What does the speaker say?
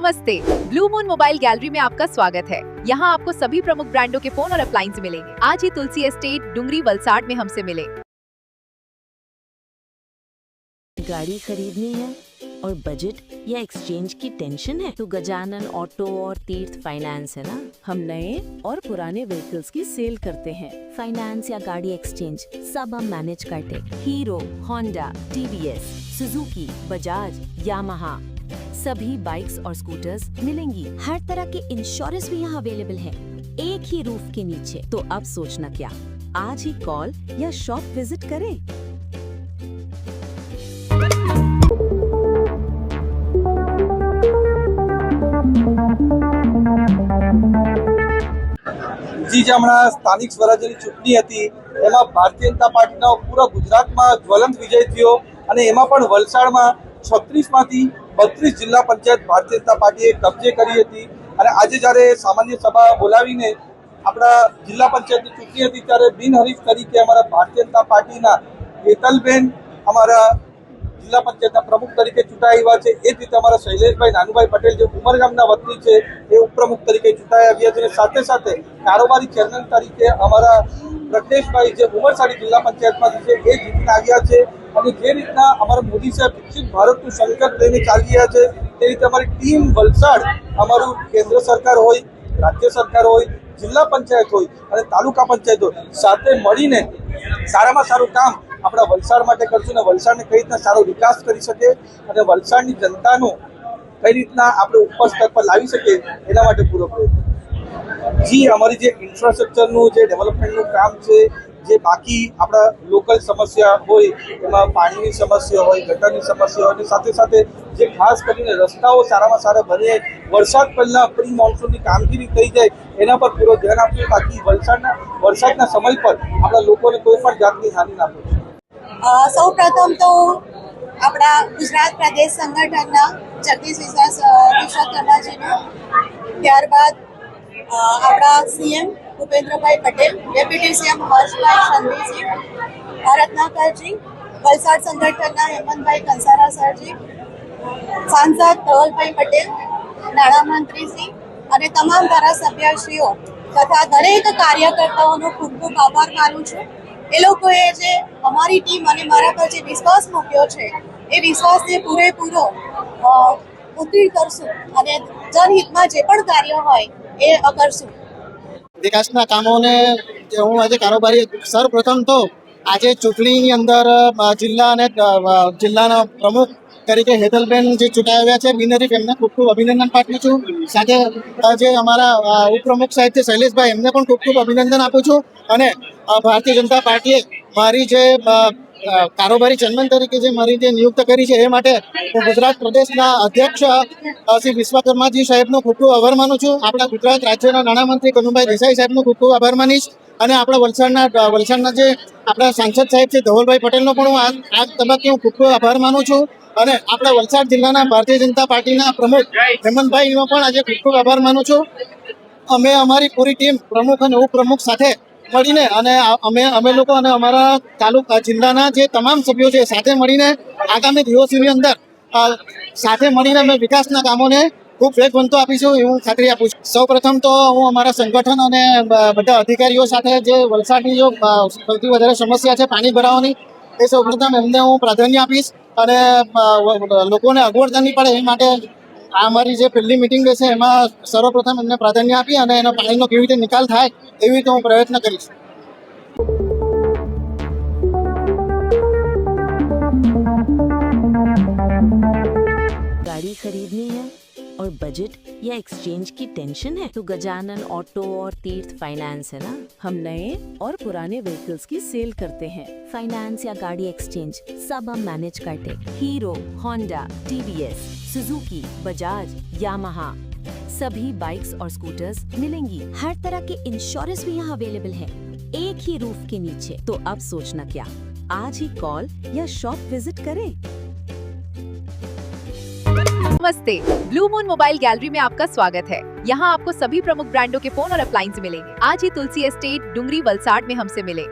नमस्ते, blue moon mobile gallery में आपका स्वागत है। यहाँ आपको सभी प्रमुख ब्रांडों के फोन और अप्लायंस मिलेंगे। आज ही तुलसी एस्टेट, डुंगरी, वलसाड में हमसे मिले। गाड़ी खरीदनी है और बजट या एक्सचेंज की टेंशन है तो गजानन ऑटो और तीर्थ फाइनेंस है ना। हम नए और पुराने व्हीकल्स की सेल करते हैं। फाइनेंस या गाड़ी एक्सचेंज सब हम मैनेज करते। Hero, Honda, TVS, Suzuki, Bajaj, Yamaha सभी बाइक्स और स्कूटर्स मिलेंगी। हर तरह के इंश्योरेंस भी यहाँ अवेलेबल है, एक ही रूफ के नीचे। तो अब सोचना क्या, आज ही कॉल या शॉप विजिट करें। જે હમણાં સ્થાનિક સ્વરાજ્યની ચૂંટણી હતી એમાં ભારતીય જનતા પાર્ટીનો પૂરા ગુજરાતમાં જ્વલંત વિજય થયો અને એમાં પણ વલસાડમાં 36માંથી 32 જિલ્લા પંચાયત ભારતીય જનતા પાર્ટીએ કબજે કરી હતી અને આજે જ્યારે સામાન્ય સભા બોલાવીને આપણા જિલ્લા પંચાયતની ચૂંટણી હતી ત્યારે બિનહરીફ તરીકે અમારા ભારતીય જનતા પાર્ટીના હેતલબેન અમારા જિલ્લા પંચાયતના પ્રમુખ તરીકે ચૂંટાઈ આવ્યા છે। એ જ રીતે અમારા શૈલેષભાઈ નાનુભાઈ પટેલ જે ઉમરગામના વતની છે એ ઉપપ્રમુખ તરીકે ચૂંટાઈ આવ્યા છે અને સાથે સાથે કારોબારી ચેરમેન તરીકે અમારા પ્રજ્ઞેશભાઈ જે ઉમરસાડી જિલ્લા પંચાયતમાંથી છે એ જીતીને આવ્યા છે। અને જે રીતના અમારા મોદી સાહેબ વિકસિત ભારતનું સંકલ્પ લઈને ચાલી રહ્યા છે તે રીતે અમારી ટીમ વલસાડ અમારું કેન્દ્ર સરકાર હોય, રાજ્ય સરકાર હોય, જિલ્લા પંચાયત હોય અને તાલુકા પંચાયત હોય સાથે મળીને સારામાં સારું કામ આપણા વલસાડ માટે કરશું અને વલસાડને કઈ રીતના સારો વિકાસ કરી શકે અને વલસાડની જનતાનું કઈ રીતના આપણે ઉપર સ્તર પર લાવી શકીએ એના માટે પૂરો પ્રયત્ન। જી અમારી જે ઇન્ફ્રાસ્ટ્રક્ચરનું જે ડેવલપમેન્ટનું કામ છે, જે બાકી આપણા લોકલ સમસ્યા હોય એમાં પાણીની સમસ્યા હોય, ગટરની સમસ્યા હોય અને સાથે સાથે જે ખાસ કરીને રસ્તાઓ સારામાં સારા બને, વરસાદ પહેલાં પ્રી મોન્સૂનની કામગીરી થઈ જાય એના પર પૂરો ધ્યાન આપવું તાકી વરસાદના સમય પર આપણા લોકોને કોઈ પણ જાતની હાનિ ના પહોંચે। સૌ પ્રથમ તો આપણા ગુજરાત પ્રદેશ સંગઠનના જગદીશ વિશ્વકર્માજીનો, ત્યારબાદ આપણા CM Bhupendrabhai Patel, deputy CM Harshbhai Sanghviji, Ratnakarji, Valsad સંગઠનના હેમંતભાઈ કંસારા સરજી, સાંસદ ધવલભાઈ પટેલ, નાણામંત્રીશ્રી અને તમામ ધારાસભ્યશ્રીઓ તથા દરેક કાર્યકર્તાઓનો ખૂબ ખૂબ આભાર માનું છું। એ લોકોએ જે અમારી ટીમ અને મારા પર જે વિશ્વાસ મૂક્યો છે એ વિશ્વાસને પૂરેપૂરો ઉત્તીર્ણ કરશું અને જનહિતમાં જે પણ કાર્ય હોય એ કરશું। વિકાસના કામોને હું આજે કારોબારી સર્વપ્રથમ તો આજે ચૂંટણીની અંદર જિલ્લા અને જિલ્લાના પ્રમુખ તરીકે હેતલબેન જે ચૂંટાઈ આવ્યા છે બિનહરીફ, એમને ખૂબ ખૂબ અભિનંદન પાઠવું છું। સાથે જે અમારા ઉપપ્રમુખ સાહેબ છે શૈલેષભાઈ, એમને પણ ખૂબ ખૂબ અભિનંદન આપું છું। અને ભારતીય જનતા પાર્ટીએ મારી જે કારોબારી ચેરમેન તરીકે જે મારી જે નિયુક્ત કરી છે એ માટે હું ગુજરાત પ્રદેશના અધ્યક્ષ શ્રી વિશ્વકર્માજી સાહેબનો ખૂબ ખૂબ આભાર માનું છું। આપણા ગુજરાત રાજ્યના નાણામંત્રી કનુભાઈ દેસાઈ સાહેબનો ખૂબ ખૂબ આભાર માનીશ અને આપણા વલસાડના જે આપણા સાંસદ સાહેબ છે ધવલભાઈ પટેલનો પણ હું આ તબક્કે હું ખૂબ ખૂબ આભાર માનું છું અને આપણા વલસાડ જિલ્લાના ભારતીય જનતા પાર્ટીના પ્રમુખ હેમંતભાઈનો પણ આજે ખૂબ ખૂબ આભાર માનું છું। અમે અમારી પૂરી ટીમ પ્રમુખ અને ઉપપ્રમુખ સાથે મળીને અને અમે લોકો અને અમારા તાલુકા જિલ્લાના જે તમામ સભ્યો છે સાથે મળીને આગામી દિવસોની અંદર સાથે મળીને અમે વિકાસના કામોને ખૂબ વેગવંતો આપીશું એવું ખાતરી આપું છું। સૌ પ્રથમ તો હું અમારા સંગઠન અને બધા અધિકારીઓ સાથે જે વલસાડની જો સૌથી વધારે સમસ્યા છે પાણી ભરાવાની, એ સૌ પ્રથમ એમને હું પ્રાધાન્ય આપીશ અને લોકોને અગવડતા નહીં પડે એ માટે આ અમારી જે પહેલી મિટિંગ રહેશે એમાં સર્વપ્રથમ એમને પ્રાધાન્ય આપી અને એનો પાણીનો કેવી રીતે નિકાલ થાય એવી રીતે હું પ્રયત્ન કરીશ। गाड़ी खरीदनी है और बजट या एक्सचेंज की टेंशन है तो गजानन ऑटो और तीर्थ फाइनेंस है ना। हम नए और पुराने व्हीकल्स की सेल करते हैं। फाइनेंस या गाड़ी एक्सचेंज सब हम मैनेज करते। Hero, Honda, TVS, Suzuki, Bajaj, Yamaha सभी बाइक्स और स्कूटर्स मिलेंगी। हर तरह के इंश्योरेंस भी यहाँ अवेलेबल है, एक ही रूफ के नीचे। तो अब सोचना क्या, आज ही कॉल या शॉप विजिट करें। नमस्ते, ब्लू मून मोबाइल गैलरी में आपका स्वागत है। यहाँ आपको सभी प्रमुख ब्रांडों के फोन और अप्लायंस मिलेंगे। आज ही तुलसी एस्टेट, डुंगरी, वलसाड में हमसे मिले।